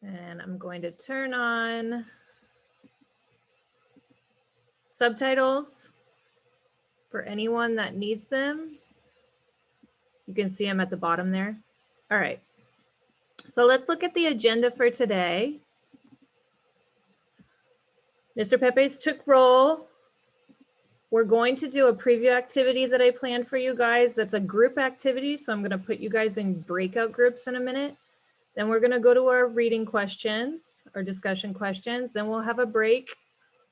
And I'm going to turn on subtitles for anyone that needs them. You can see them at the bottom there. All right. So let's look at the agenda for today. Mr. Pepe's took roll. We're going to do a preview activity that I planned for you guys. That's a group activity. So I'm going to put you guys in breakout groups in a minute. Then we're going to go to our reading questions or discussion questions. Then we'll have a break.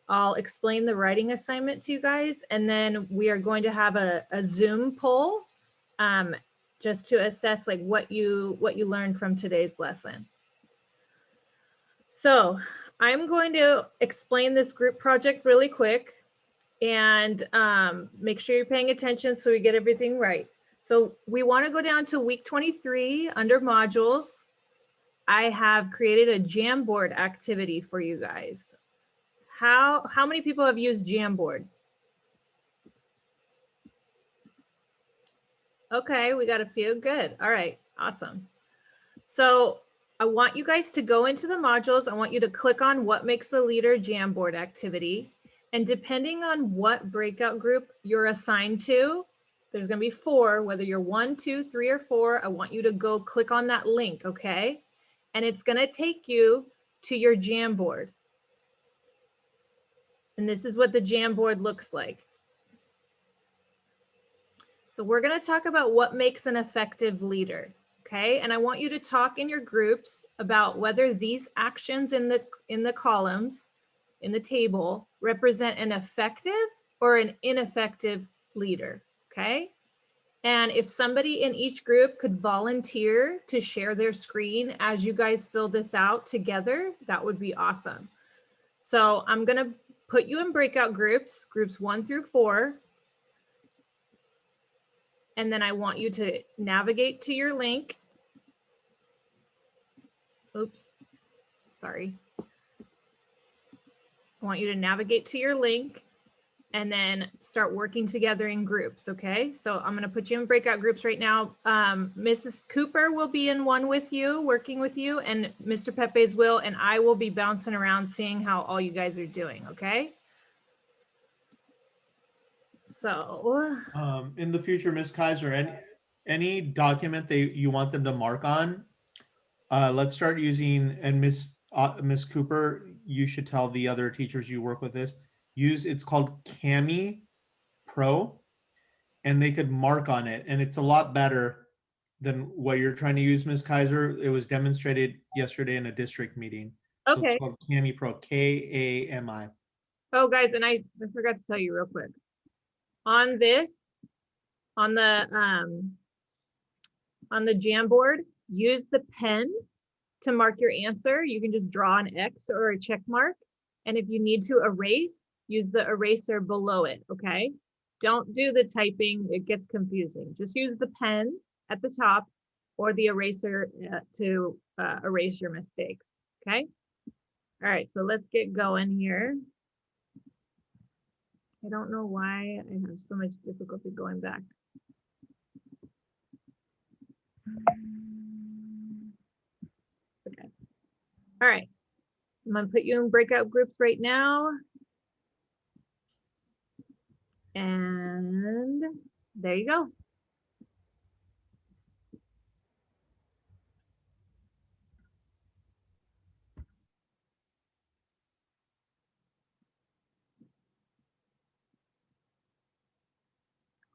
I'll explain the writing assignment to you guys. And then we are going to have a Zoom poll just to assess like what you learned from today's lesson. So I'm going to explain this group project really quick and make sure you're paying attention so we get everything right. So we want to go down to week 23 under modules. I have created a Jamboard activity for you guys. How many people have used Jamboard? Okay, we got a few. Good. All right, awesome. So I want you guys to go into the modules. I want you to click on what makes the leader Jamboard activity. And depending on what breakout group you're assigned to, there's going to be 4, whether you're 1, 2, 3, or 4. I want you to go click on that link, okay? And it's going to take you to your Jamboard. And this is what the Jamboard looks like. So we're going to talk about what makes an effective leader, okay? And I want you to talk in your groups about whether these actions in the columns in the table represent an effective or an ineffective leader, okay? And if somebody in each group could volunteer to share their screen as you guys fill this out together, that would be awesome. So I'm going to put you in breakout groups, groups 1 through 4. And then I want you to navigate to your link. Oops, sorry. I want you to navigate to your link and then start working together in groups, okay? So I'm gonna put you in breakout groups right now. Mrs. Cooper will be in one with you, working with you, and Mr. Pepe's will, and I will be bouncing around seeing how all you guys are doing, okay? So. In the future, Ms. Kaiser, any document you want them to mark on, let's start using, and Miss Cooper, you should tell the other teachers you work with this, it's called Cami Pro, and they could mark on it, and it's a lot better than what you're trying to use, Ms. Kaiser. It was demonstrated yesterday in a district meeting. So Okay. it's called Cami Pro, K-A-M-I. Oh, guys, and I forgot to tell you real quick. On this, on the Jamboard, use the pen to mark your answer. You can just draw an X or a check mark. And if you need to erase, use the eraser below it, okay? Don't do the typing, it gets confusing. Just use the pen at the top or the eraser to erase your mistakes, okay? All right, so let's get going here. I don't know why I have so much difficulty going back. Okay. All right. I'm gonna put you in breakout groups right now. And there you go.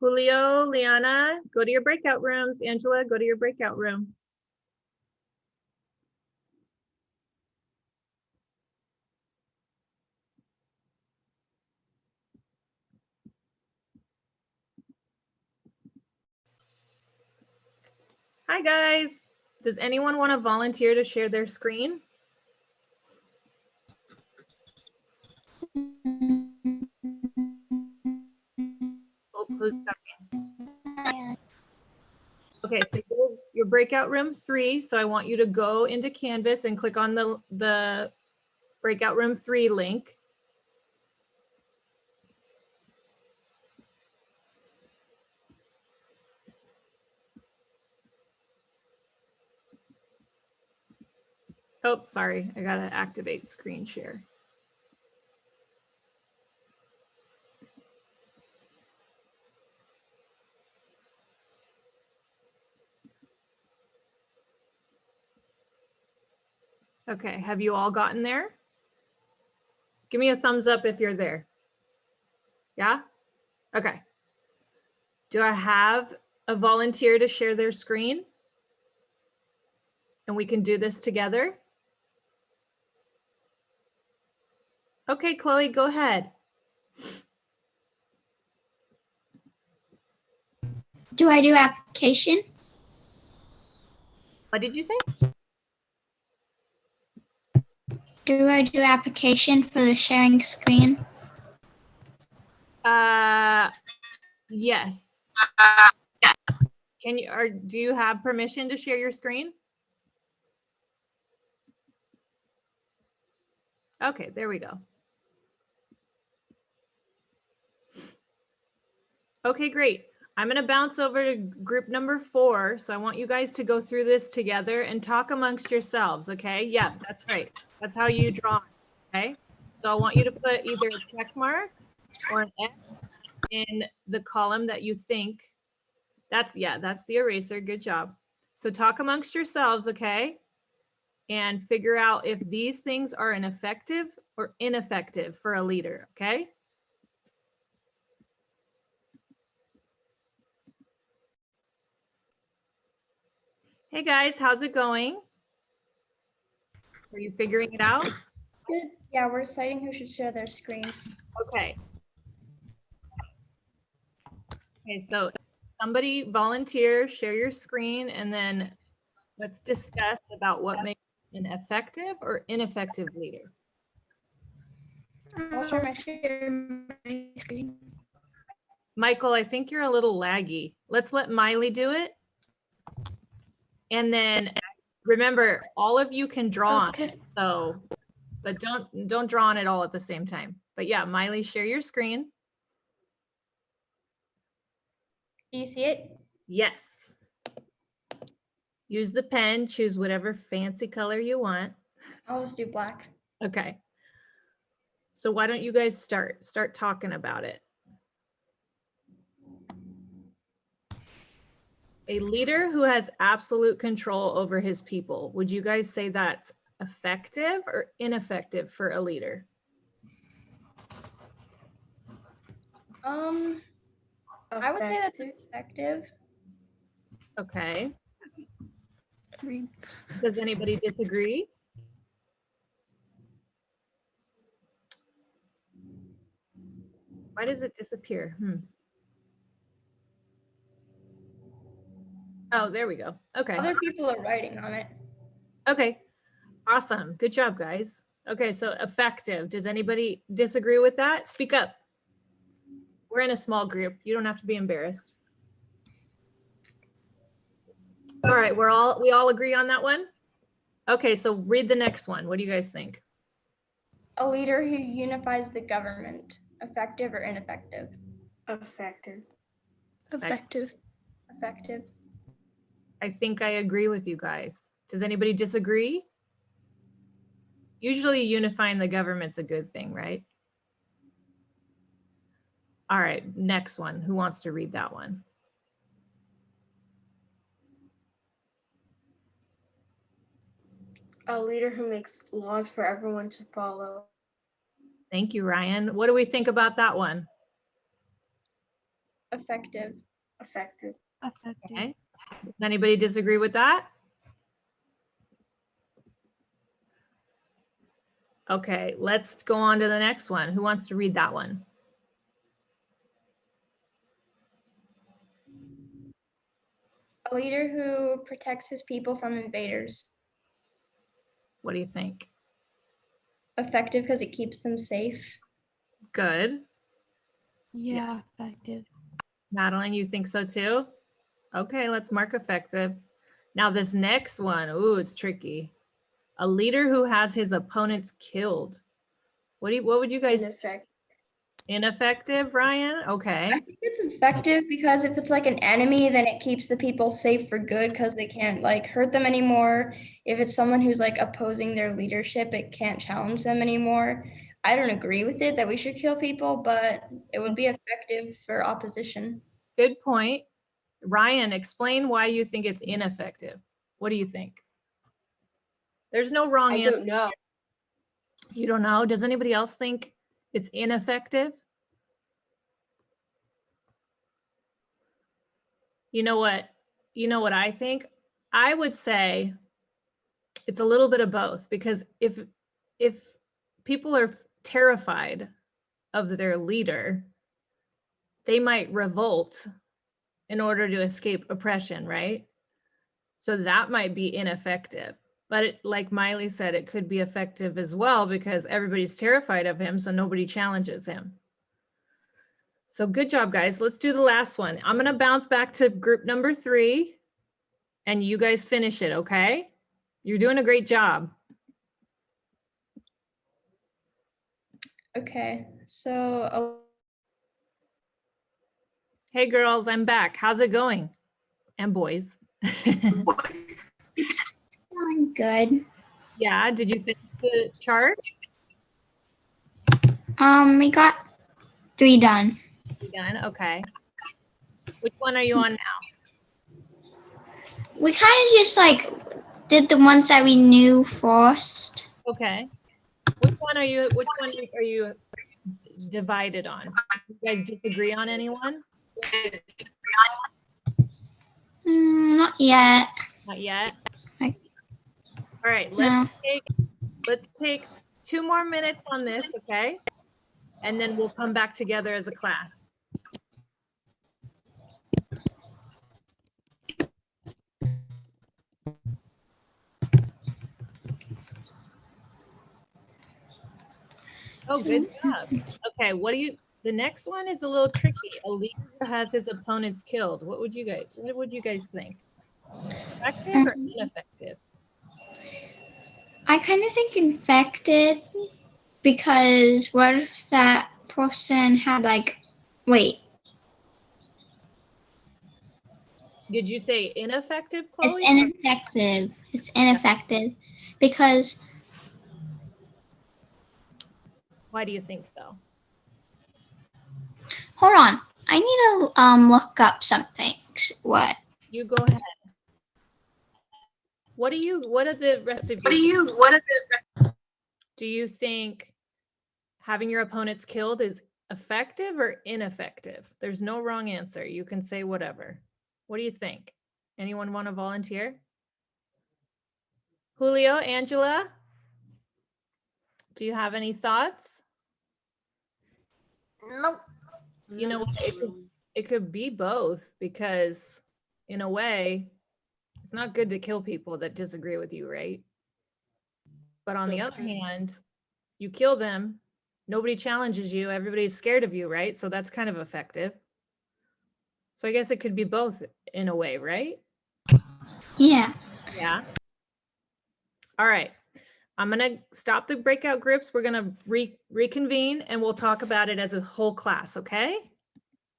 Julio, Liana, go to your breakout rooms. Angela, go to your breakout room. Hi, guys. Does anyone want to volunteer to share their screen? Oh, who's talking? Okay, so your breakout room 3. So I want you to go into Canvas and click on the breakout room 3 link. Oh, sorry. I got to activate screen share. Okay, have you all gotten there? Give me a thumbs up if you're there. Yeah? Okay. Do I have a volunteer to share their screen? And we can do this together? Okay, Chloe, go ahead. Do I do application? What did you say? Do I do application for the sharing screen? Yes. Can you, or do you have permission to share your screen? Okay, there we go. Okay, great. I'm going to bounce over to group number 4. So I want you guys to go through this together and talk amongst yourselves. Okay. Yeah, that's right. That's how you draw. Okay. So I want you to put either a check mark or an X in the column that you think that's the eraser. Good job. So talk amongst yourselves. Okay. And figure out if these things are an effective or ineffective for a leader. Okay. Hey guys, how's it going? Are you figuring it out? Good. Yeah, we're deciding who should share their screen. Okay. Okay, so somebody volunteer, share your screen, and then let's discuss about what makes an effective or ineffective leader. I'll share my screen. Michael, I think you're a little laggy. Let's let Miley do it. And then remember, all of you can draw on it. So, but don't draw on it all at the same time. But yeah, Miley, share your screen. Do you see it? Yes. Use the pen, choose whatever fancy color you want. I'll just do black. Okay. So why don't you guys start talking about it? A leader who has absolute control over his people. Would you guys say that's effective or ineffective for a leader? I would say that's effective. Okay. Does anybody disagree? Why does it disappear? Oh, there we go. Okay. Other people are writing on it. Okay. Awesome. Good job, guys. Okay, so effective. Does anybody disagree with that? Speak up. We're in a small group. You don't have to be embarrassed. All right, we all agree on that one? Okay, so read the next one. What do you guys think? A leader who unifies the government. Effective or ineffective? Effective. Effective. Effective. I think I agree with you guys. Does anybody disagree? Usually unifying the government's a good thing, right? All right, next one. Who wants to read that one? A leader who makes laws for everyone to follow. Thank you, Ryan. What do we think about that one? Effective. Effective. Okay. Does anybody disagree with that? Okay, let's go on to the next one. Who wants to read that one? A leader who protects his people from invaders. What do you think? Effective because it keeps them safe. Good. Yeah, effective. Madeline, you think so too? Okay, let's mark effective. Now this next one, ooh, it's tricky. A leader who has his opponents killed. What would you guys? Ineffective, Ryan? Okay. I think it's effective because if it's like an enemy, then it keeps the people safe for good because they can't like hurt them anymore. If it's someone who's like opposing their leadership, it can't challenge them anymore. I don't agree with it that we should kill people, but it would be effective for opposition. Good point. Ryan, explain why you think it's ineffective. What do you think? There's no wrong I answer. don't know. You don't know? Does anybody else think it's ineffective? You know what? You know what I think? I would say it's a little bit of both, because if people are terrified of their leader, they might revolt in order to escape oppression, right? So that might be ineffective. But like Miley said, it could be effective as well because everybody's terrified of him, so nobody challenges him. So good job, guys. Let's do the last one. I'm going to bounce back to group number 3, and you guys finish it, okay? You're doing a great job. Okay, so Hey, girls, I'm back. How's it going? And boys. It's going good. Yeah, did you finish the chart? We got 3 done. You done? Okay. Which one are you on now? We kind of just like did the ones that we knew first. Okay. Which one are you divided on? You guys disagree on anyone? Not yet. Not yet. Right. All right, No. let's take 2 more minutes on this, okay? And then we'll come back together as a class. Oh, good job. Okay, the next one is a little tricky. A leader has his opponents killed. What would you guys think? Effective or ineffective? I kind of think infected because what if that person had like, wait, Did you say ineffective, Chloe? it's ineffective. It's ineffective because Why do you think so? hold on, I need to look up something. What? You go ahead. What are the rest of you? Do you think having your opponents killed is effective or ineffective? There's no wrong answer. You can say whatever. What do you think? Anyone want to volunteer? Julio, Angela? Do you have any thoughts? Nope. You know, it could be both, because in a way, it's not good to kill people that disagree with you, right? But on the other hand, you kill them, nobody challenges you, everybody's scared of you, right? So that's kind of effective. So I guess it could be both in a way, right? Yeah. Yeah. All right. I'm going to stop the breakout groups. We're going to reconvene and we'll talk about it as a whole class, okay?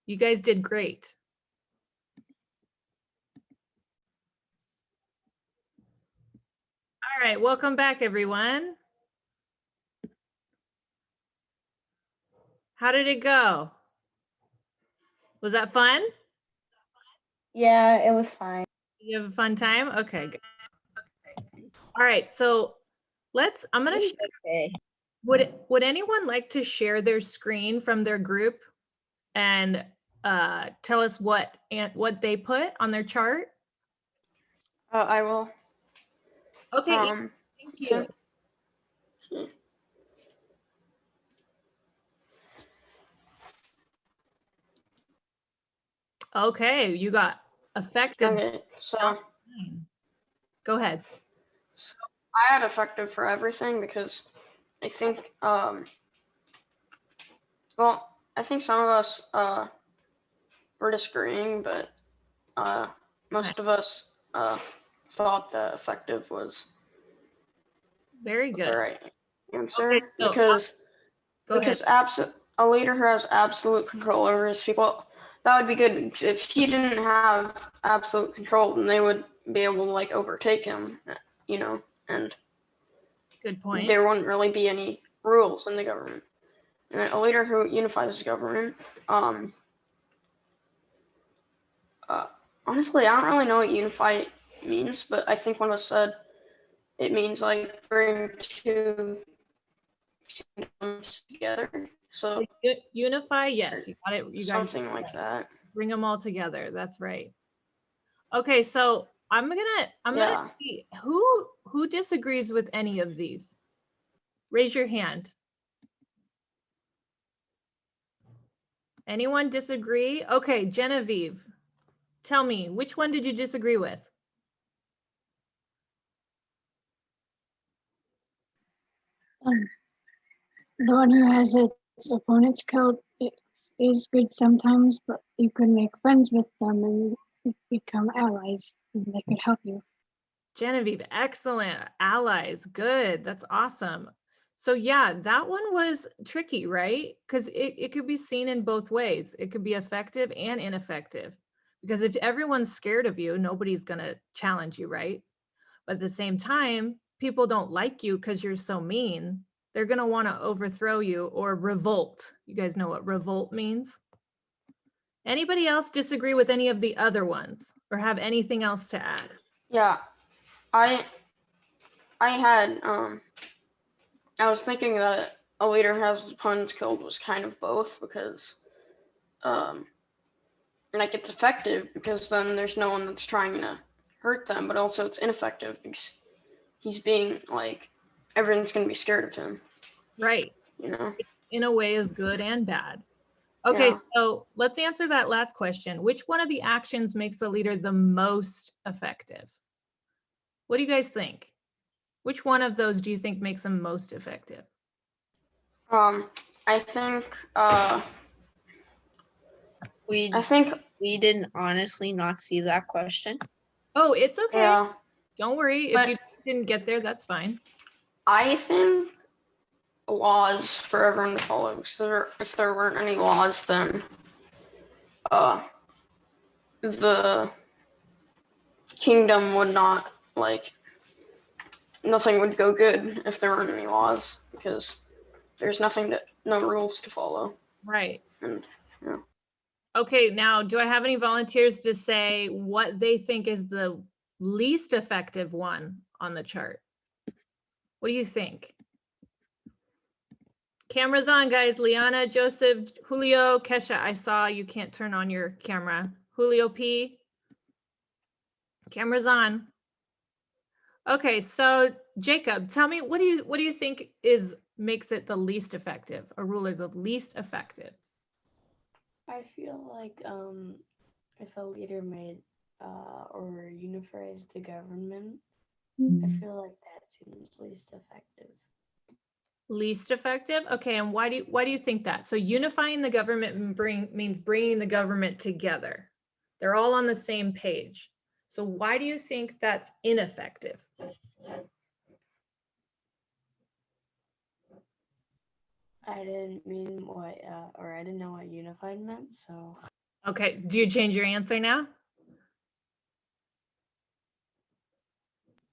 You guys did great. All right, welcome back, everyone. How did it go? Was that fun? Yeah, it was fine. You have a fun time? Okay, good. All right, so I'm gonna, Okay. would anyone like to share their screen from their group and tell us what they put on their chart? I will. Okay, thank you. Okay, you got effective. Okay, so Go ahead. I had effective for everything because I think, well, I think some of us were disagreeing, but most of us thought that effective was Very good. the right answer Okay, so, because go ahead. a leader who has absolute control over his people, that would be good, because if he didn't have absolute control, then they would be able to like overtake him, you know, and Good point. there wouldn't really be any rules in the government. And a leader who unifies the government, honestly, I don't really know what unify means, but I think one of us said it means like bring two kingdoms together. So Unify, yes, you got it. You guys something like that. bring them all together. That's right. Okay, so I'm gonna see who disagrees with any of these. Raise your hand. Anyone disagree? Okay, Genevieve, tell me, which one did you disagree with? The one who has its opponents killed is good sometimes, but you could make friends with them and become allies, and they could help you. Genevieve, excellent. Allies, good. That's awesome. So yeah, that one was tricky, right? Because it could be seen in both ways. It could be effective and ineffective. Because if everyone's scared of you, nobody's going to challenge you, right? But at the same time, people don't like you because you're so mean. They're going to want to overthrow you or revolt. You guys know what revolt means? Anybody else disagree with any of the other ones or have anything else to add? Yeah, I had I was thinking that a leader who has his opponents killed was kind of both, because like it's effective because then there's no one that's trying to hurt them, but also it's ineffective because he's being like, everyone's going to be scared of him, Right. you know? In a way is good and bad. Okay, Yeah. so let's answer that last question. Which one of the actions makes a leader the most effective? What do you guys think? Which one of those do you think makes them most effective? I think We didn't honestly not see that question. Oh, it's okay. Yeah, Don't worry. but if you didn't get there, that's fine. I think laws for everyone to follow. So if there weren't any laws, then the kingdom would not, like, nothing would go good if there weren't any laws, because there's no rules to follow. Right. And yeah. Okay, now do I have any volunteers to say what they think is the least effective one on the chart? What do you think? Cameras on, guys. Liana, Joseph, Julio, Kesha, I saw you can't turn on your camera. Julio P. Cameras on. Okay, so Jacob, tell me, what do you think makes it the least effective? A ruler the least effective? I feel like if a leader made or unifies the government, I feel like that seems least effective. Least effective? Okay, and why do you think that? So unifying the government means bringing the government together. They're all on the same page. So why do you think that's ineffective? I didn't mean what, or I didn't know what unified meant, so. Okay, do you change your answer now?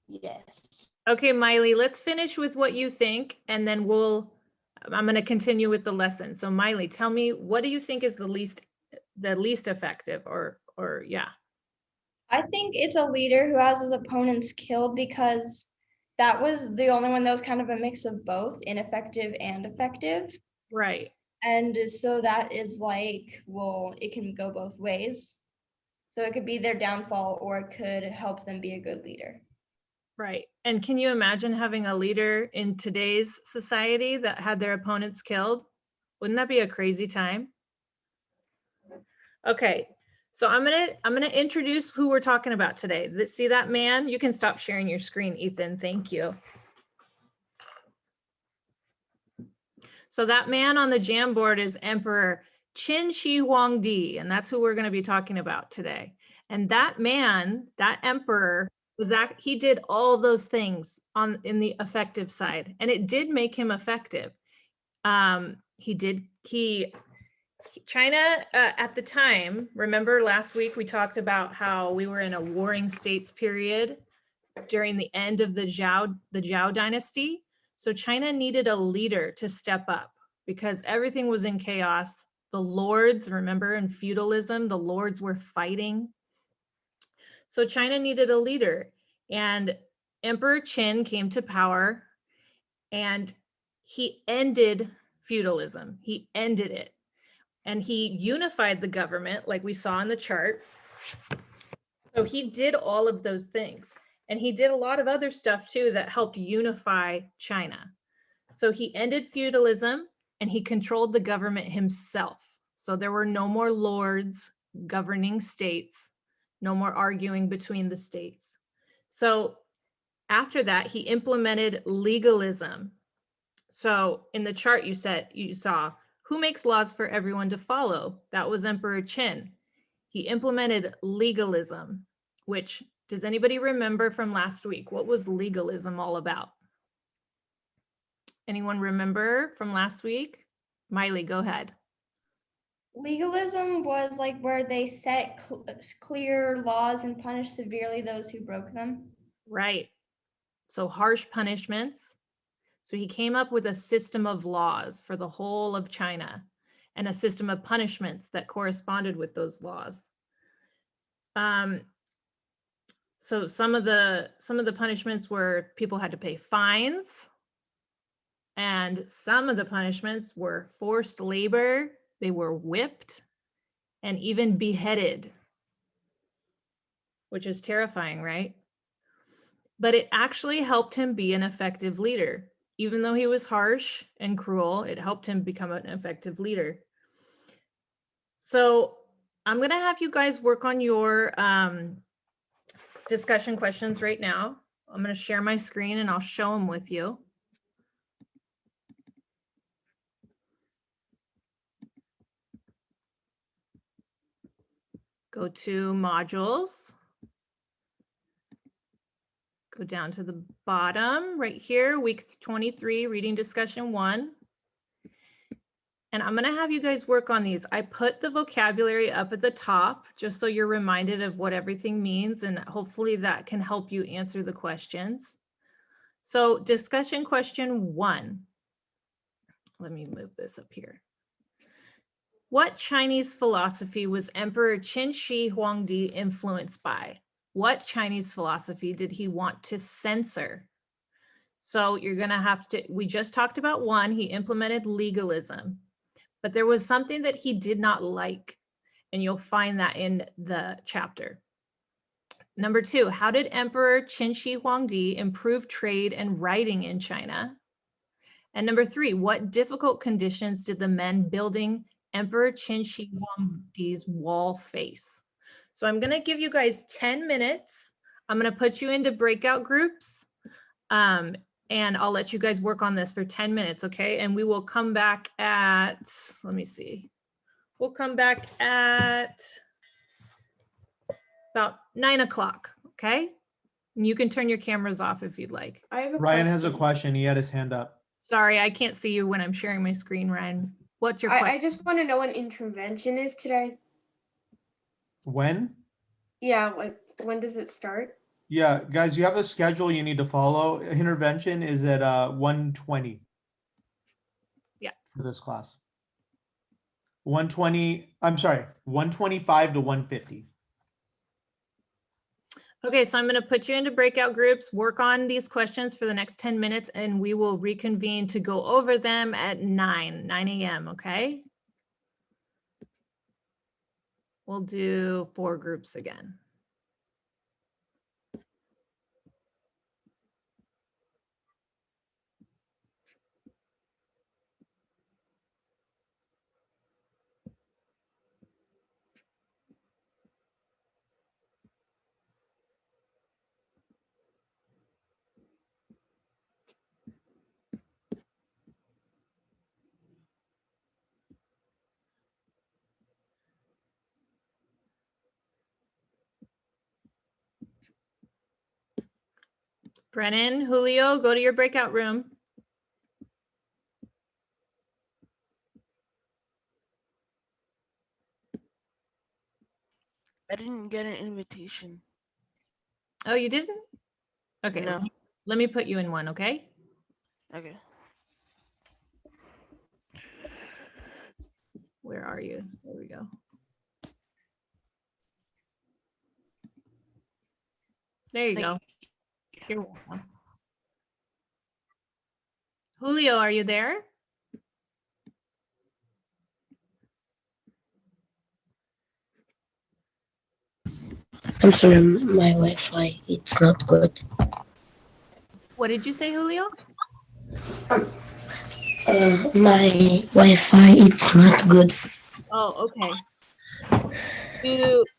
Yes. Okay, Miley, let's finish with what you think, and then I'm going to continue with the lesson. So Miley, tell me, what do you think is the least effective, or yeah? I think it's a leader who has his opponents killed, because that was the only one that was kind of a mix of both ineffective and effective. Right. And so that is like, well, it can go both ways. So it could be their downfall, or it could help them be a good leader. Right. And can you imagine having a leader in today's society that had their opponents killed? Wouldn't that be a crazy time? Okay. So I'm going to introduce who we're talking about today. See that man? You can stop sharing your screen, Ethan. Thank you. So that man on the Jamboard is Emperor Qin Shi Huangdi, and that's who we're going to be talking about today. And that man, that emperor, he did all those things in the effective side, and it did make him effective. He did China at the time, remember last week we talked about how we were in a warring states period during the end of the Zhao dynasty. So China needed a leader to step up because everything was in chaos. The lords, remember in feudalism, the lords were fighting. So China needed a leader, and Emperor Qin came to power and he ended feudalism. He ended it. And he unified the government like we saw in the chart. So he did all of those things. And he did a lot of other stuff too that helped unify China. So he ended feudalism and he controlled the government himself. So there were no more lords governing states, no more arguing between the states. So after that, he implemented legalism. So in the chart you saw, who makes laws for everyone to follow? That was Emperor Qin. He implemented legalism, which, does anybody remember from last week? What was legalism all about? Anyone remember from last week? Miley, go ahead. Legalism was like where they set clear laws and punish severely those who broke them. Right. So harsh punishments. So he came up with a system of laws for the whole of China and a system of punishments that corresponded with those laws. So some of the punishments were people had to pay fines, and some of the punishments were forced labor. They were whipped and even beheaded, which is terrifying, right? But it actually helped him be an effective leader. Even though he was harsh and cruel, it helped him become an effective leader. So I'm going to have you guys work on your discussion questions right now. I'm going to share my screen and I'll show them with you. Go to modules. Go down to the bottom right here, week 23, reading discussion 1. And I'm going to have you guys work on these. I put the vocabulary up at the top just so you're reminded of what everything means, and hopefully that can help you answer the questions. So discussion question 1. Let me move this up here. What Chinese philosophy was Emperor Qin Shi Huangdi influenced by? What Chinese philosophy did he want to censor? So you're going to have to, we just talked about one, he implemented legalism, but there was something that he did not like, and you'll find that in the chapter. Number 2, how did Emperor Qin Shi Huangdi improve trade and writing in China? And number 3, what difficult conditions did the men building Emperor Qin Shi Huangdi's wall face? So I'm going to give you guys 10 minutes. I'm going to put you into breakout groups. And I'll let you guys work on this for 10 minutes, okay? And we will come back at, let me see. We'll come back at about 9 o'clock, okay? And you can turn your cameras off if you'd like. I have a Ryan question. has a question. He had his hand up. Sorry, I can't see you when I'm sharing my screen, Ryan. What's your question? I just want to know when intervention is today. When? Yeah, like when does it start? Yeah, guys, you have a schedule you need to follow. Intervention is at 1:20. Yeah. For this class. 1:20, I'm sorry, 1:25 to 1:50. Okay, so I'm going to put you into breakout groups, work on these questions for the next 10 minutes, and we will reconvene to go over them at 9 a.m., okay? We'll do 4 groups again. Brennan, Julio, go to your breakout room. I didn't get an invitation. Oh, you didn't? Okay. No. Let me put you in one, okay? Okay. Where are you? There we go. There you go. You're welcome. Julio, are you there? I'm sorry, my Wi-Fi, it's not good. What did you say, Julio? My Wi-Fi, it's not good. Oh, okay.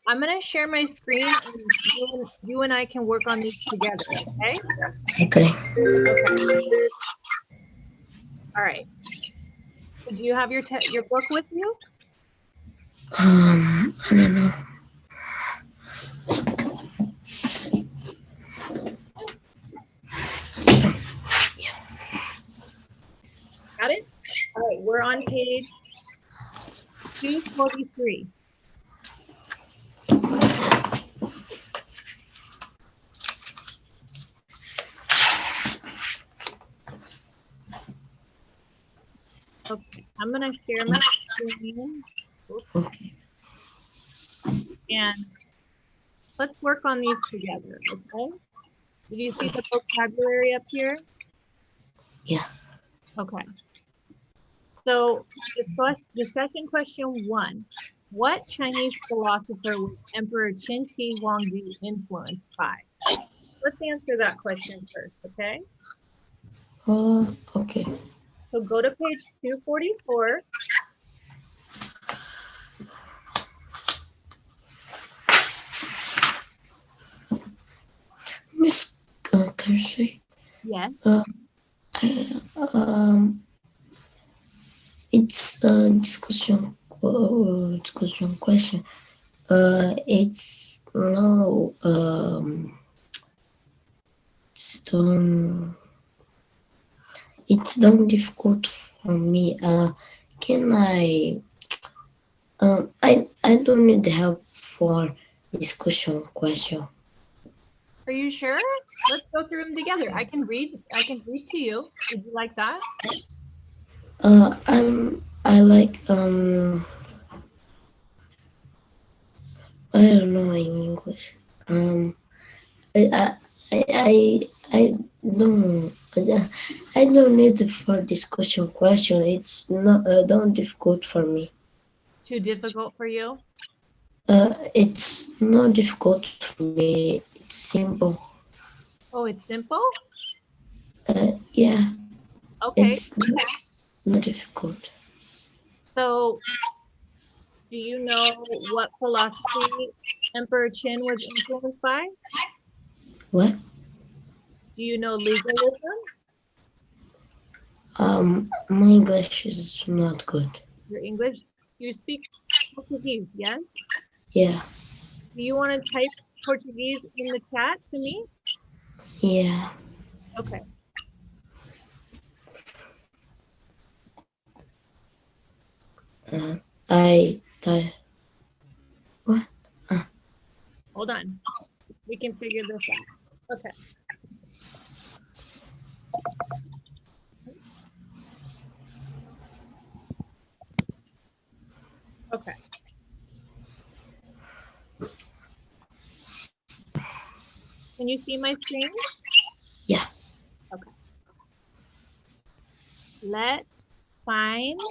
I'm gonna share my screen and you and I can work on these together, okay? Okay. Okay. All right. So do you have your book with you? I don't know. Got it? All right, we're on page 243. Okay, I'm gonna share my screen. Okay. And let's work on these together, okay? Did you see the vocabulary up here? Yeah. Okay. So discussion question 1. What Chinese philosopher was Emperor Qin Shi Huangdi influenced by? Let's answer that question first, okay? Okay. So go to page 244. Miss Kersey? Yes. It's discussion question. It's no it's don't difficult for me. Can I don't need help for discussion question. Are you sure? Let's go through them together. I can read to you. Would you like that? I like I don't know in English. I don't I don't need for discussion question. It's not don't difficult for me. Too difficult for you? It's not difficult for me. It's simple. Oh, it's simple? Yeah. Okay. It's not difficult. So do you know what philosophy Emperor Qin was influenced by? What? Do you know legalism? My English is not good. Your English? You speak Portuguese, yes? Yeah. Do you want to type Portuguese in the chat to me? Yeah. Okay. What? Hold on. We can figure this out. Okay. Okay. Can you see my screen? Yeah. Okay. Let's find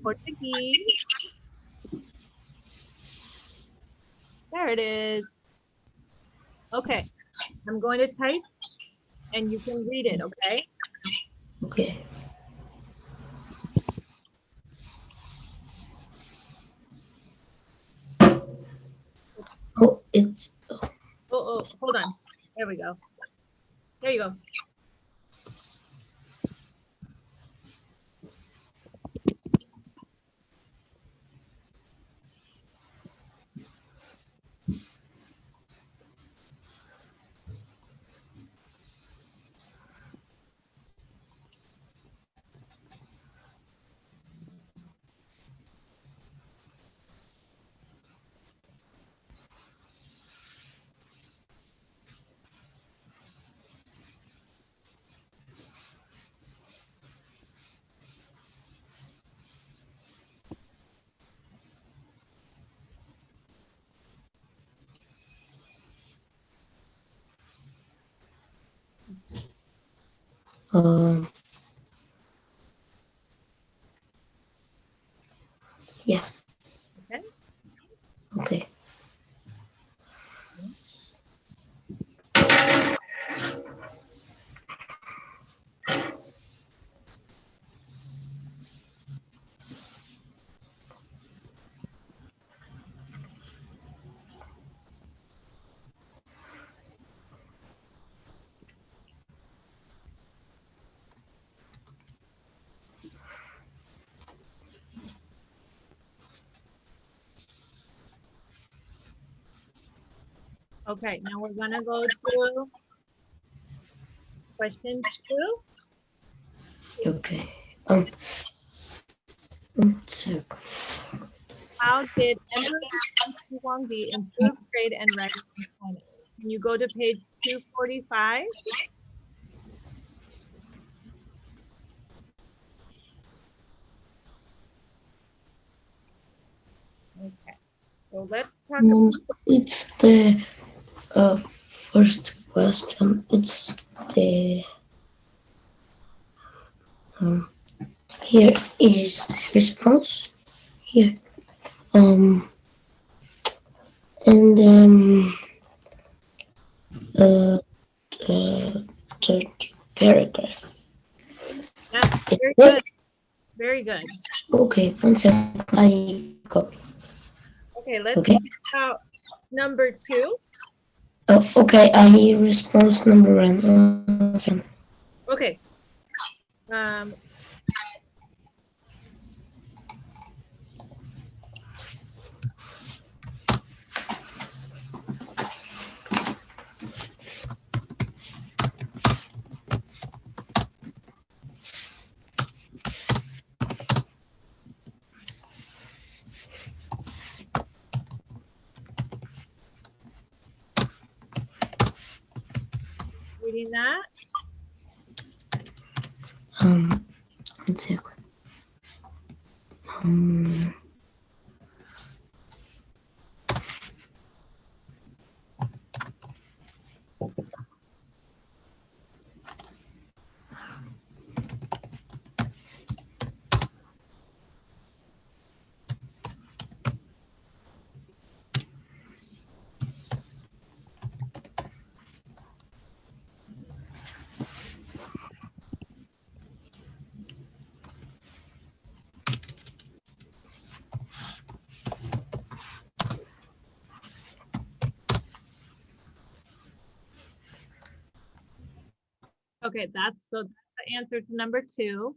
Portuguese. There it is. Okay. I'm going to type and you can read it, okay? Okay. Oh, it's. Oh, hold on. There we go. There you go. Um, yeah. Okay. Okay. Okay, now we're gonna go to question 2. Okay. One sec. How did Emperor Huangdi improve trade and writing in China? Can you go to page 245? Okay, so let's talk about It's the first question. It's the here is response here. And then third paragraph. yeah, very good. Very good. Okay, one second. I copy. Okay, let's Okay. talk about number 2. Oh, okay, I response number 1. Okay. Reading that. One second. Okay, that's the answer to number 2.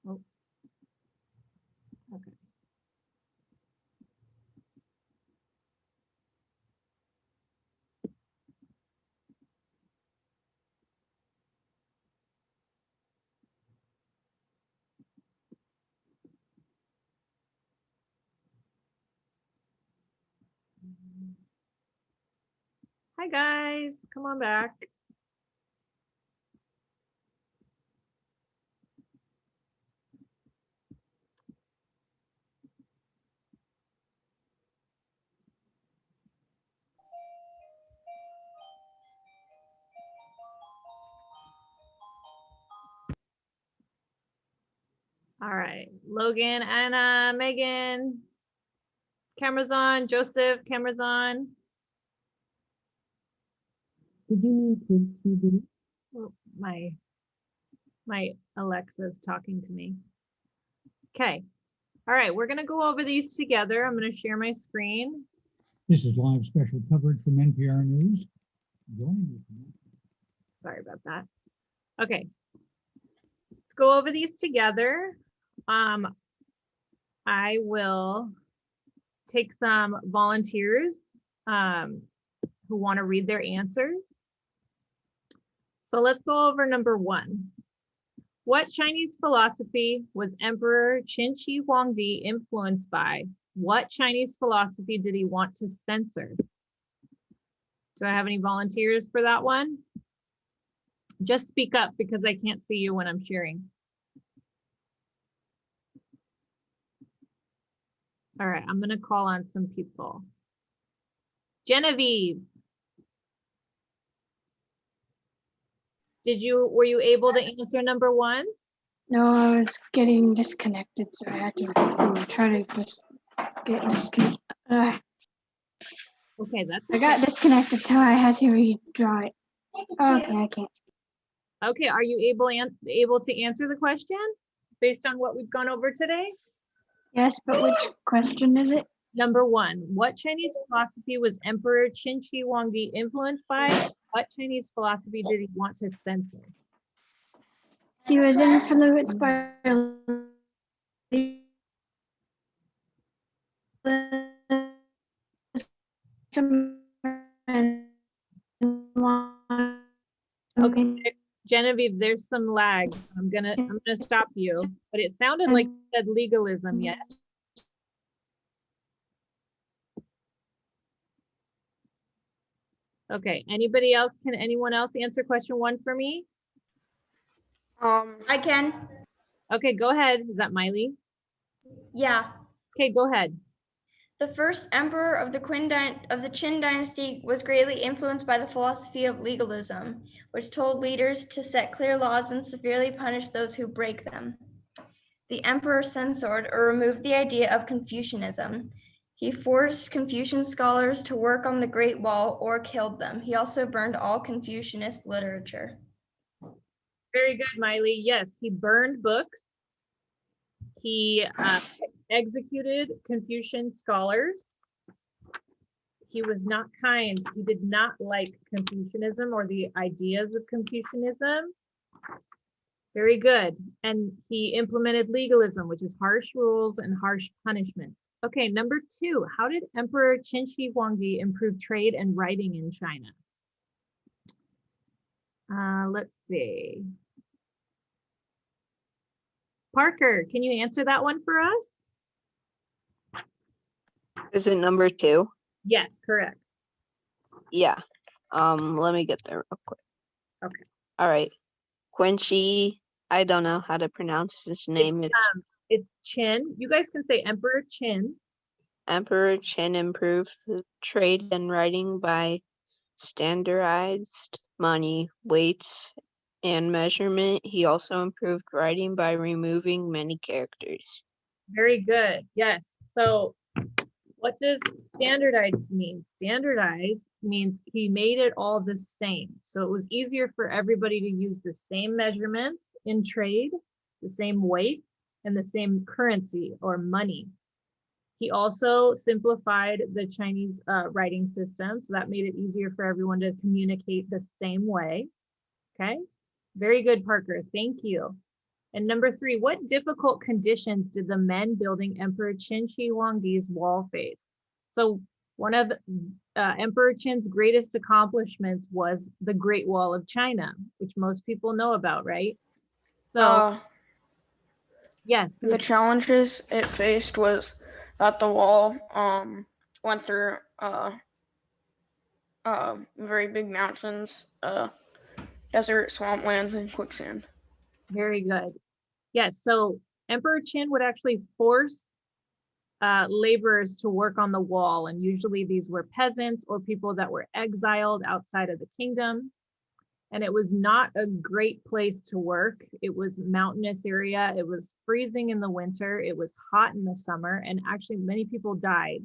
Oh. Okay. Hi guys, come on back. All right, Logan, Anna, Megan, cameras on. Joseph, cameras on. Did you mean kids TV? Oh, my Alexa's talking to me. Okay. All right, we're gonna go over these together. I'm gonna share my screen. This is live special coverage from NPR News. Sorry about that. Okay. Let's go over these together. I will take some volunteers who want to read their answers. So let's go over number 1. What Chinese philosophy was Emperor Qin Shi Huangdi influenced by? What Chinese philosophy did he want to censor? Do I have any volunteers for that one? Just speak up because I can't see you when I'm sharing. All right, I'm gonna call on some people. Genevieve. Were you able to answer number 1? No, I was getting disconnected, so I had to try to just get disconnected. Okay, that's I got disconnected, so I had to redraw it. Okay, I can't. okay. Are you able to answer the question based on what we've gone over today? Yes, but which question is it? Number 1, what Chinese philosophy was Emperor Qin Shi Huangdi influenced by? What Chinese philosophy did he want to censor? He was influenced by Okay, Genevieve, there's some lag. I'm gonna stop you, but it sounded like you said legalism yet. Okay, anybody else? Can anyone else answer question 1 for me? I can. Okay, go ahead. Is that Miley? Yeah. Okay, go ahead. The first emperor of the Qin dynasty was greatly influenced by the philosophy of legalism, which told leaders to set clear laws and severely punish those who break them. The emperor censored or removed the idea of Confucianism. He forced Confucian scholars to work on the Great Wall or killed them. He also burned all Confucianist literature. Very good, Miley. Yes, he burned books. He executed Confucian scholars. He was not kind. He did not like Confucianism or the ideas of Confucianism. Very good. And he implemented legalism, which is harsh rules and harsh punishments. Okay, number 2, how did Emperor Qin Shi Huangdi improve trade and writing in China? Let's see. Parker, can you answer that one for us? Is it number 2? Yes, correct. Yeah. Let me get there real quick. Okay. All right. Quincy, I don't know how to pronounce his name. It's Qin. You guys can say Emperor Qin. Emperor Qin improved the trade and writing by standardized money, weights, and measurement. He also improved writing by removing many characters. Very good. Yes. So what does standardized mean? Standardized means he made it all the same. So it was easier for everybody to use the same measurements in trade, the same weights, and the same currency or money. He also simplified the Chinese writing system, so that made it easier for everyone to communicate the same way. Okay, very good, Parker. Thank you. And number 3, what difficult conditions did the men building Emperor Qin Shi Huangdi's wall face? So one of Emperor Qin's greatest accomplishments was the Great Wall of China, which most people know about, right? So yes. The challenges it faced was that the wall went through very big mountains, desert, swamplands, and quicksand. Very good. Yes, so Emperor Qin would actually force laborers to work on the wall, and usually these were peasants or people that were exiled outside of the kingdom. And it was not a great place to work. It was mountainous area. It was freezing in the winter. It was hot in the summer, and actually many people died.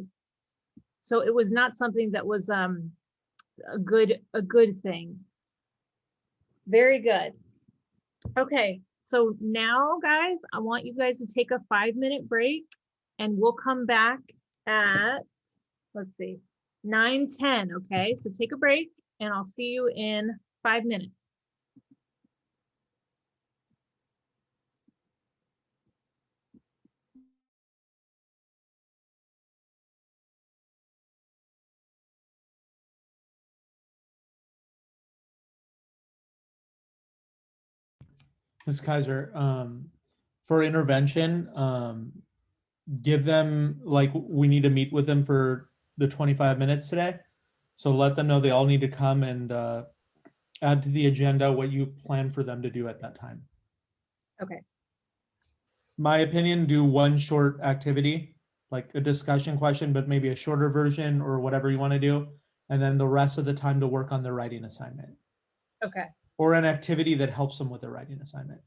So it was not something that was a good thing. Very good. Okay, so now guys, I want you guys to take a 5-minute break, and we'll come back at, let's see, 9:10. Okay, so take a break and I'll see you in 5 minutes. Ms. Kaiser, for intervention, give them, like, we need to meet with them for the 25 minutes today. So let them know they all need to come and add to the agenda what you plan for them to do at that time. Okay. My opinion, do one short activity, like a discussion question, but maybe a shorter version or whatever you want to do. And then the rest of the time to work on the writing assignment. Okay. or an activity that helps them with a writing assignment.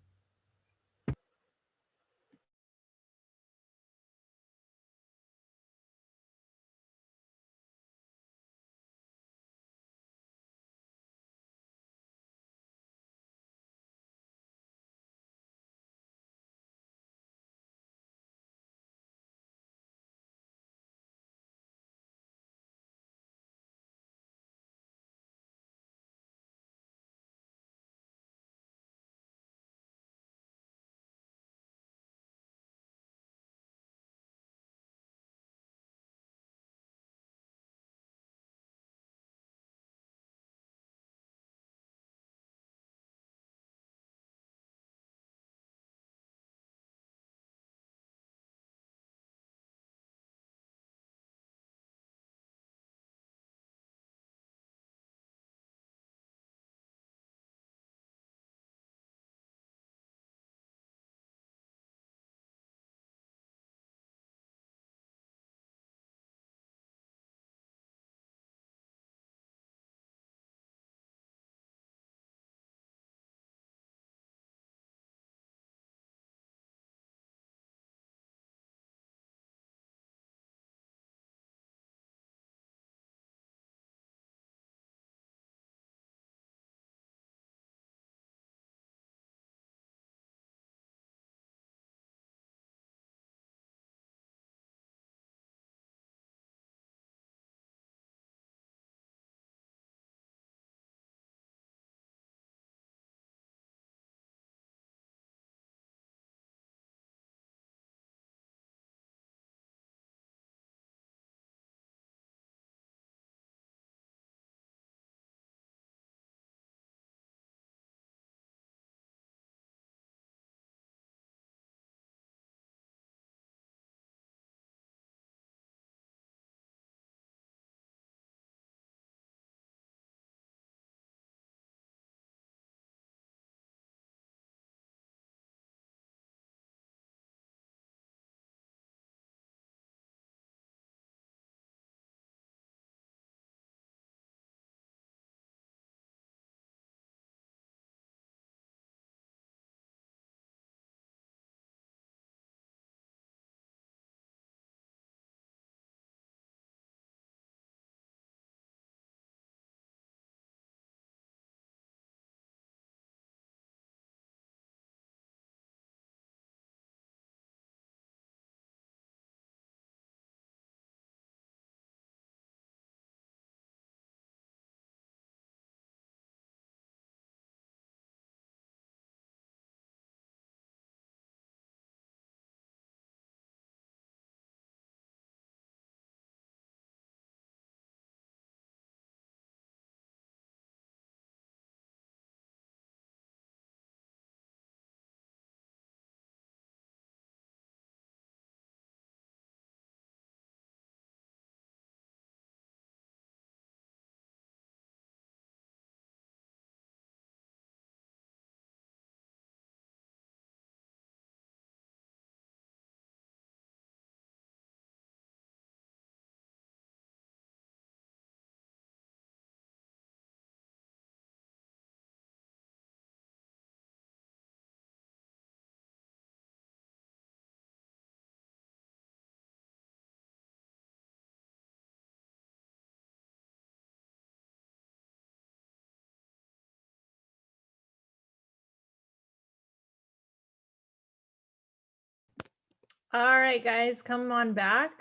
All right, guys, come on back.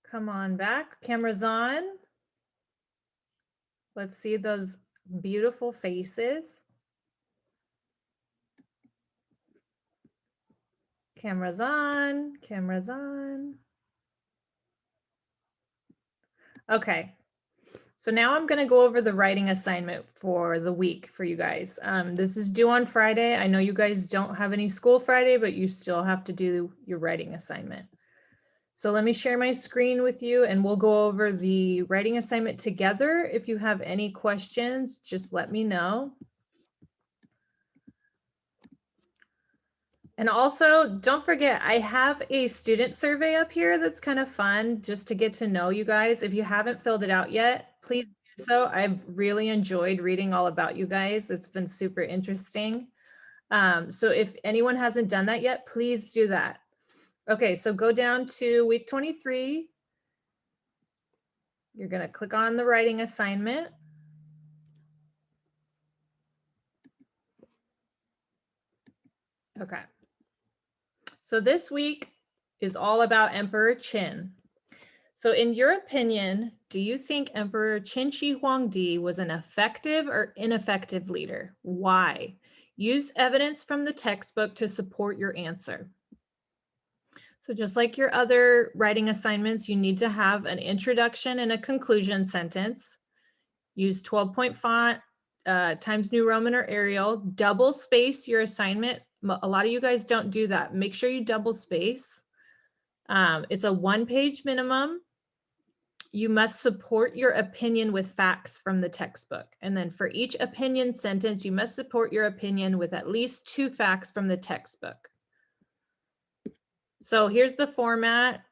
Come on back. Camera's on. Let's see those beautiful faces. Camera's on. Camera's on. Okay. So now I'm going to go over the writing assignment for the week for you guys. This is due on Friday. I know you guys don't have any school Friday, but you still have to do your writing assignment. So let me share my screen with you and we'll go over the writing assignment together. If you have any questions, just let me know. And also, don't forget, I have a student survey up here that's kind of fun just to get to know you guys. If you haven't filled it out yet, please So I've really enjoyed reading all about you guys. It's been super interesting. So if anyone hasn't done that yet, please do that. Okay, so go down to week 23. You're going to click on the writing assignment. Okay. So this week is all about Emperor Qin. So in your opinion, do you think Emperor Qin Shi Huangdi was an effective or ineffective leader? Why? Use evidence from the textbook to support your answer. So just like your other writing assignments, you need to have an introduction and a conclusion sentence. Use 12-point font, Times New Roman or Arial. Double space your assignment. A lot of you guys don't do that. Make sure you double space. It's a 1-page minimum. You must support your opinion with facts from the textbook. And then for each opinion sentence, you must support your opinion with at least 2 facts from the textbook. So here's the format,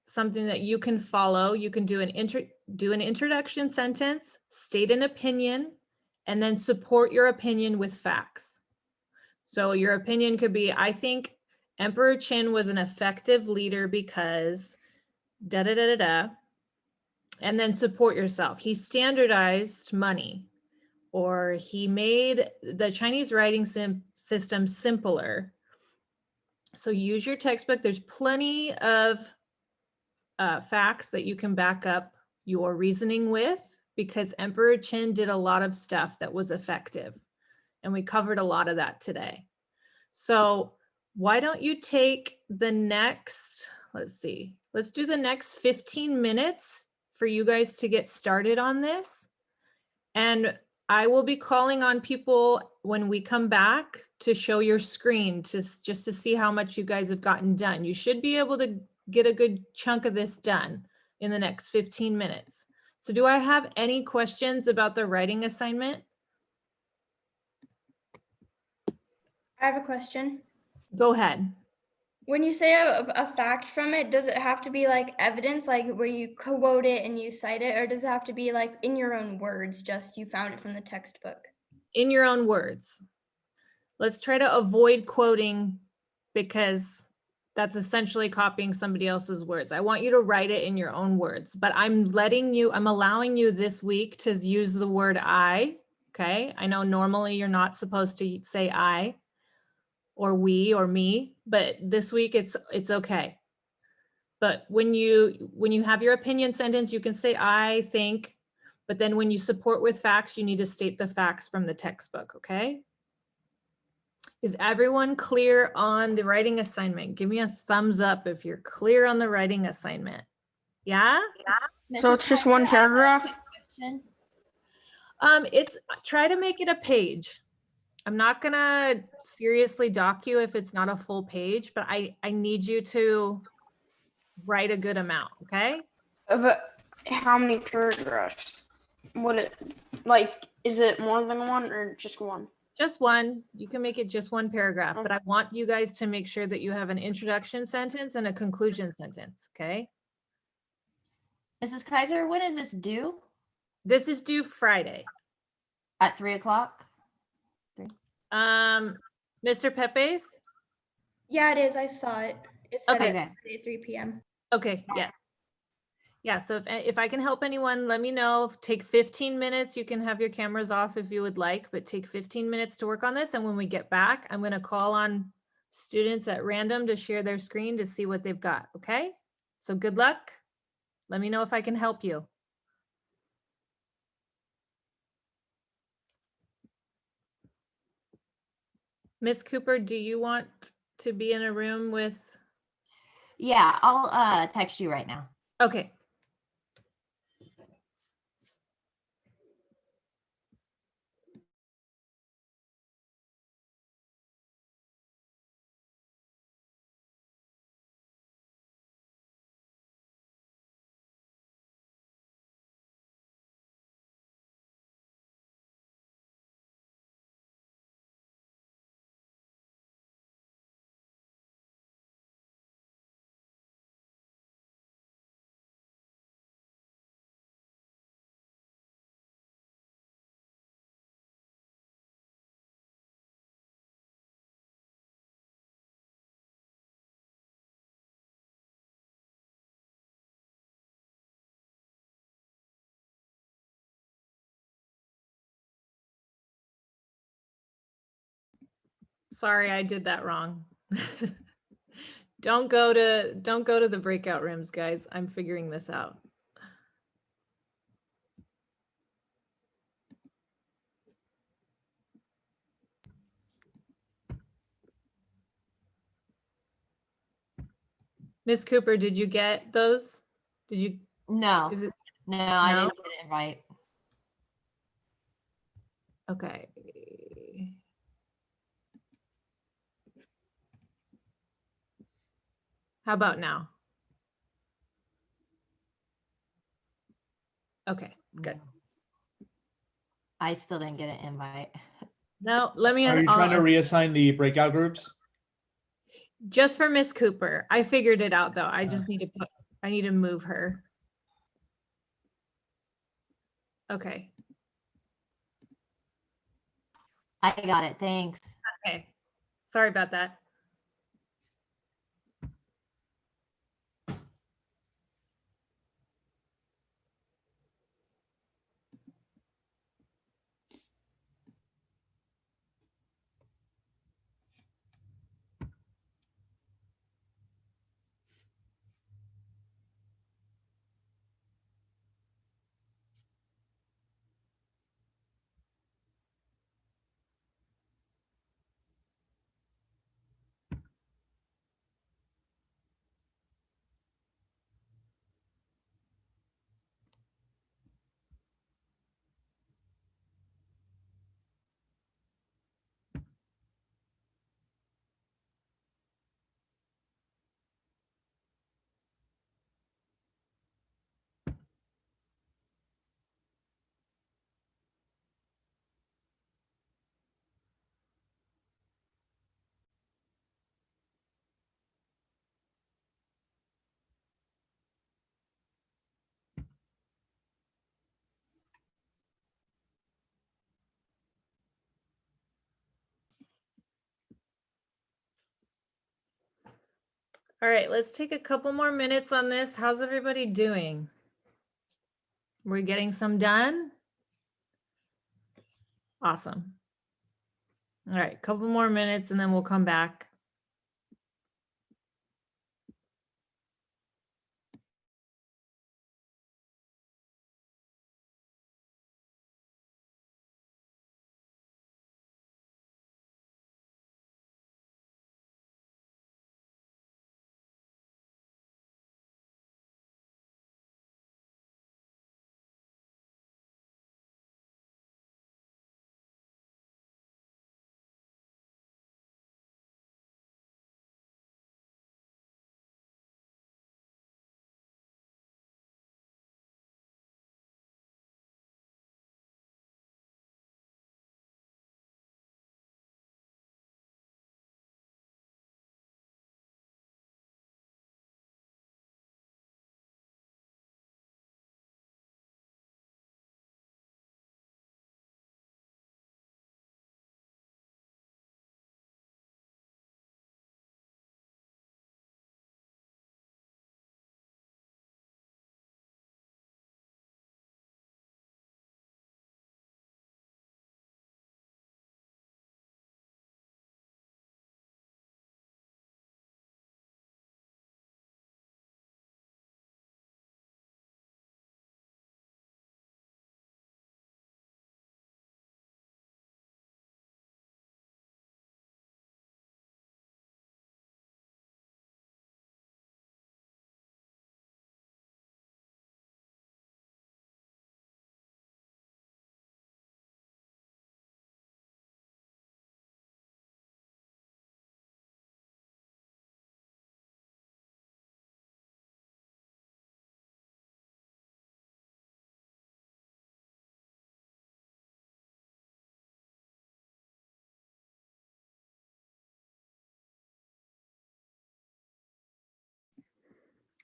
something that you can follow. You can do an introduction sentence, state an opinion, and then support your opinion with facts. So your opinion could be, I think Emperor Qin was an effective leader because da da da da da. And then support yourself. He standardized money, or he made the Chinese writing system simpler. So use your textbook. There's plenty of facts that you can back up your reasoning with, because Emperor Qin did a lot of stuff that was effective. And we covered a lot of that today. So why don't you take the next, let's do the next 15 minutes for you guys to get started on this. And I will be calling on people when we come back to show your screen, just to see how much you guys have gotten done. You should be able to get a good chunk of this done in the next 15 minutes. So do I have any questions about the writing assignment? I have a question. Go ahead. When you say a fact from it, does it have to be like evidence, like where you quote it and you cite it, or does it have to be like in your own words, just you found it from the textbook? In your own words. Let's try to avoid quoting, because that's essentially copying somebody else's words. I want you to write it in your own words, but I'm allowing you this week to use the word I, okay? I know normally you're not supposed to say I or we or me, but this week it's okay. But when you have your opinion sentence, you can say I think, but then when you support with facts, you need to state the facts from the textbook, okay? Is everyone clear on the writing assignment? Give me a thumbs up if you're clear on the writing assignment. Yeah? So it's just one paragraph? It's try to make it a page. I'm not gonna seriously dock you if it's not a full page, but I need you to write a good amount, okay? But how many paragraphs? Would it, like, is it more than one or just one? Just one. You can make it just one paragraph, but I want you guys to make sure that you have an introduction sentence and a conclusion sentence, okay? Mrs. Kaiser, when is this due? This is due Friday. At 3 o'clock? Mr. Pepe's? Yeah, it is. I saw it. It said Okay, it good. at 3 p.m. Okay, yeah. Yeah, so if I can help anyone, let me know. Take 15 minutes. You can have your cameras off if you would like, but take 15 minutes to work on this. And when we get back, I'm going to call on students at random to share their screen to see what they've got, okay? So good luck. Let me know if I can help you. Miss Cooper, do you want to be in a room with? Yeah, I'll text you right now. Okay. Sorry, I did that wrong. Don't go to the breakout rooms, guys. I'm figuring this out. Miss Cooper, did you get those? Did you? No, Is it no, I no? didn't get an invite. Okay. How about now? Okay, good. I still didn't get an invite. No, let me. Are you trying to reassign the breakout groups? Just for Miss Cooper. I figured it out though. I just need to put. I need to move her. Okay. I got it. Thanks. Okay. Sorry about that. All right, let's take a couple more minutes on this. How's everybody doing? We're getting some done? Awesome. All right, couple more minutes and then we'll come back.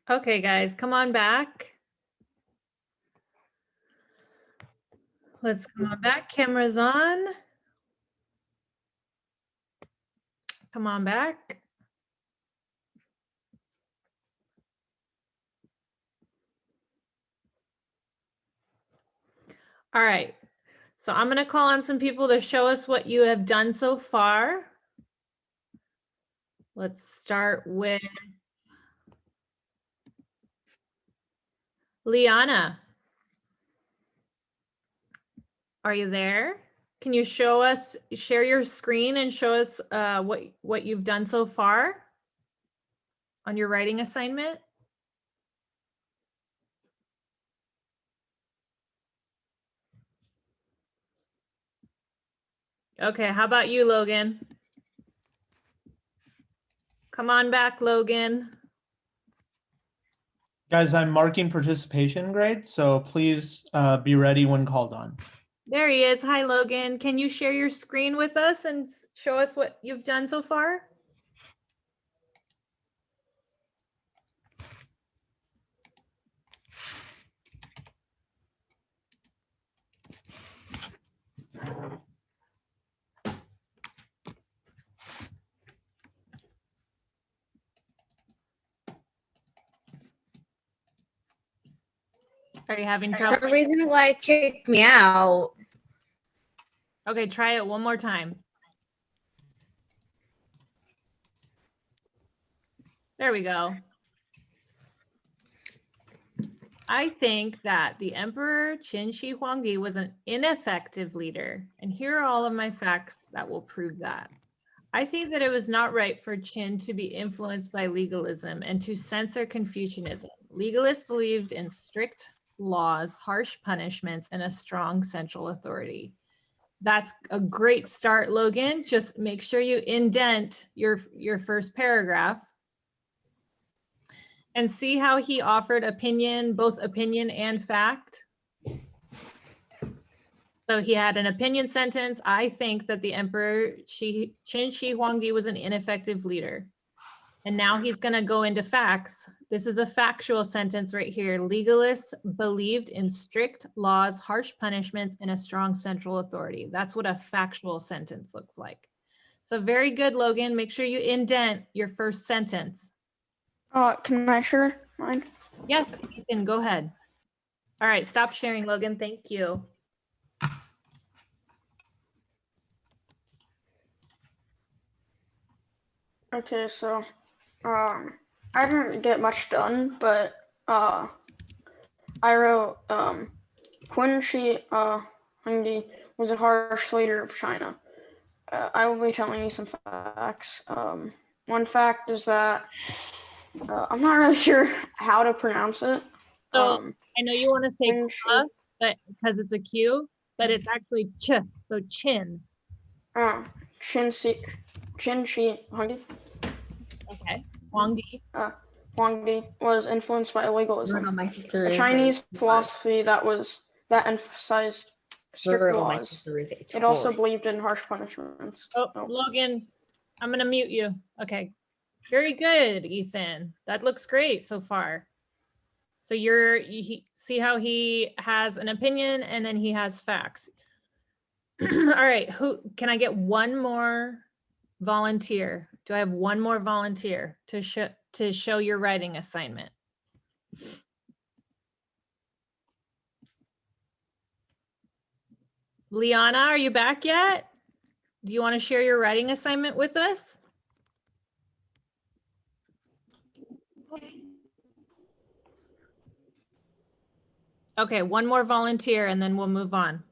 Okay, guys, come on back. Let's come on back. Camera's on. Come on back. All right. So I'm going to call on some people to show us what you have done so far. Let's start with Liana. Are you there? Can you share your screen and show us what you've done so far on your writing assignment? Okay, how about you, Logan? Come on back, Logan. Guys, I'm marking participation grades, so please be ready when called on. There he is. Hi, Logan. Can you share your screen with us and show us what you've done so far? Are you having For trouble? some reason, it kicked me out. Okay, try it one more time. There we go. I think that the Emperor Qin Shi Huangdi was an ineffective leader. And here are all of my facts that will prove that. I think that it was not right for Qin to be influenced by legalism and to censor Confucianism. Legalists believed in strict laws, harsh punishments, and a strong central authority. That's a great start, Logan. Just make sure you indent your first paragraph. And see how he offered opinion, both opinion and fact. So he had an opinion sentence. I think that the Emperor Qin Shi Huangdi was an ineffective leader. And now he's going to go into facts. This is a factual sentence right here. Legalists believed in strict laws, harsh punishments, and a strong central authority. That's what a factual sentence looks like. So very good, Logan. Make sure you indent your first sentence. Can I share mine? Yes, Ethan, go ahead. All right, stop sharing, Logan. Thank you. Okay, so I didn't get much done, but I wrote Qin Shi Huangdi was a harsh leader of China. I will be telling you some facts. One fact is that I'm not really sure how to pronounce it. So I know you want to say Q, but because it's a Q, but it's actually Ch, so chin. Qin Shi Huangdi. Okay, Huangdi. Huangdi was influenced by legalism, My sister a is Chinese philosophy that emphasized strict laws. It also believed in harsh punishments. Oh, Logan, I'm gonna mute you. Okay, very good, Ethan. That looks great so far. So you see how he has an opinion and then he has facts. All right, who can I get one more volunteer? Do I have one more volunteer to show your writing assignment? Liana, are you back yet? Do you want to share your writing assignment with us? Okay, one more volunteer and then we'll move on.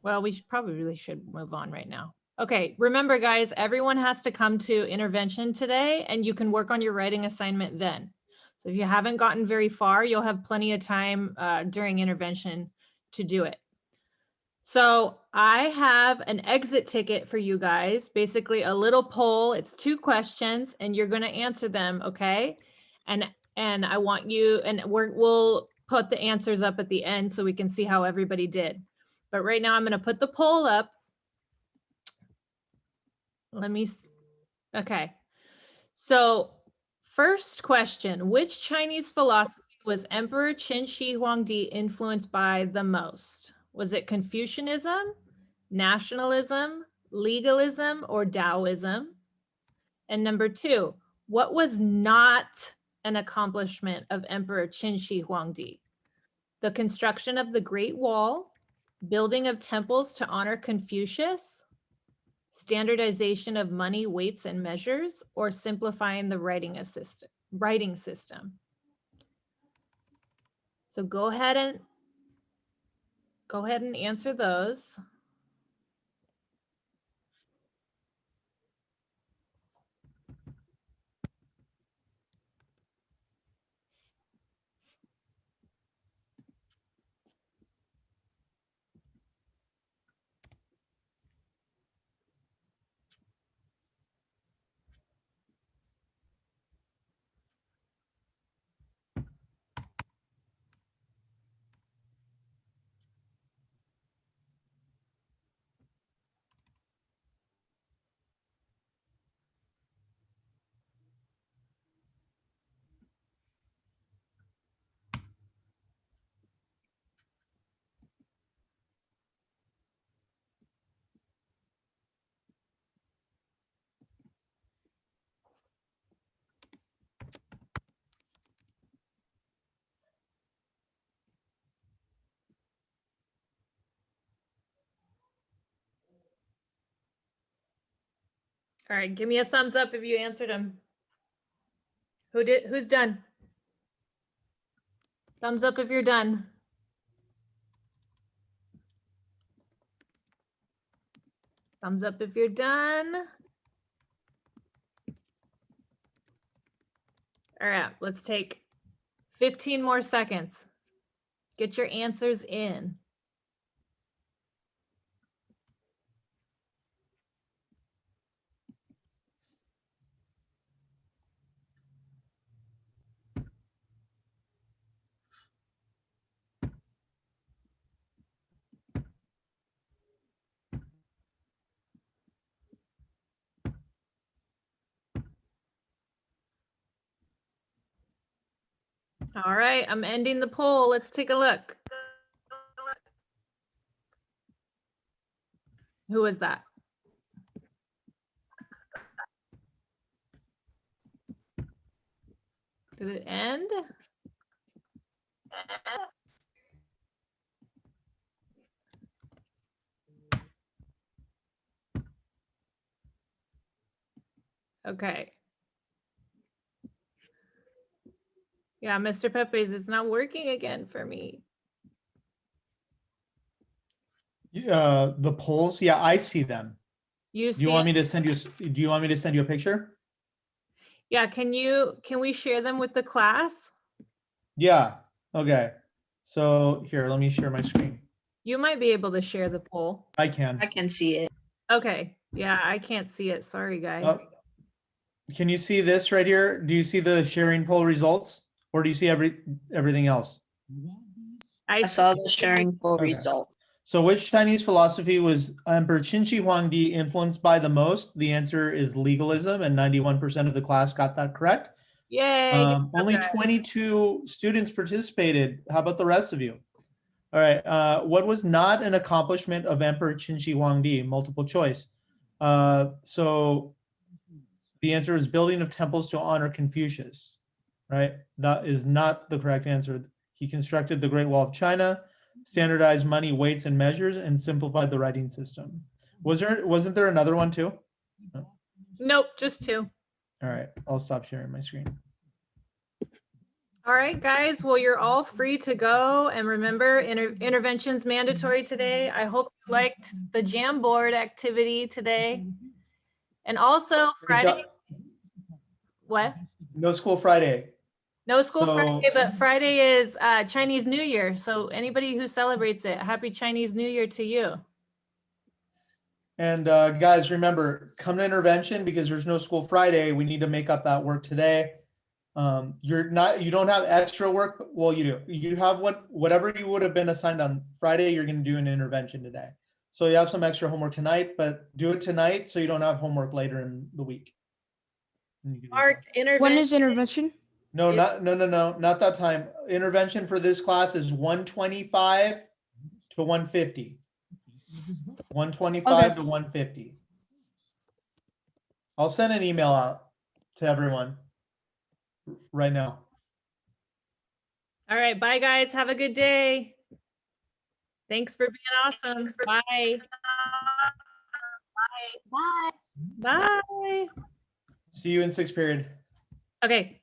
Well, we probably should move on right now. Okay, remember guys, everyone has to come to intervention today and you can work on your writing assignment then. So if you haven't gotten very far, you'll have plenty of time during intervention to do it. So I have an exit ticket for you guys, basically a little poll. It's 2 questions and you're going to answer them, okay? And I want you, and we'll put the answers up at the end so we can see how everybody did. But right now I'm going to put the poll up. Okay. So first question, which Chinese philosophy was Emperor Qin Shi Huangdi influenced by the most? Was it Confucianism, nationalism, legalism, or Taoism? And number 2, what was not an accomplishment of Emperor Qin Shi Huangdi? The construction of the Great Wall, building of temples to honor Confucius, standardization of money, weights, and measures, or simplifying the writing system. So go ahead and answer those. All right, give me a thumbs up if you answered them. Who's done? Thumbs up if you're done. Thumbs up if you're done. All right, let's take 15 more seconds. Get your answers in. All right, I'm ending the poll. Let's take a look. Who was that? Did it end? Okay. Yeah, Mr. Pepe's, it's not working again for me. Yeah, the polls. Yeah, I see them. You Do you see want it? me to send you? Do you want me to send you a picture? Yeah, can we share them with the class? Yeah. Okay. So here, let me share my screen. You might be able to share the poll. I can. I can see it. Okay. Yeah, I can't see it. Sorry, guys. Oh, can you see this right here? Do you see the sharing poll results, or do you see everything else? I saw the sharing poll Okay. results. So which Chinese philosophy was Emperor Qin Shi Huangdi influenced by the most? The answer is legalism, and 91% of the class got that correct. Yay. Only 22 students participated. How about the rest of you? All right. What was not an accomplishment of Emperor Qin Shi Huangdi? Multiple choice. So the answer is building of temples to honor Confucius, right? That is not the correct answer. He constructed the Great Wall of China, standardized money, weights, and measures, and simplified the writing system. Wasn't there another one too? No. Nope, just two. All right, I'll stop sharing my screen. All right, guys. Well, you're all free to go. And remember, intervention's mandatory today. I hope you liked the Jamboard activity today. And also Friday. What? No school Friday. No school So- Friday, but Friday is Chinese New Year. So anybody who celebrates it, happy Chinese New Year to you. And guys, remember, come to intervention because there's no school Friday. We need to make up that work today. You don't have extra work. Well, you do. You have whatever you would have been assigned on Friday, you're going to do an intervention today. So you have some extra homework tonight, but do it tonight so you don't have homework later in the week. Mark, intervention. When is intervention? No, not that time. Intervention for this class is 125 to 150. 125 to 150. I'll send an email out to everyone right now. All right. Bye, guys. Have a good day. Thanks for being awesome. Bye. Bye. Bye. See you in 6th period. Okay.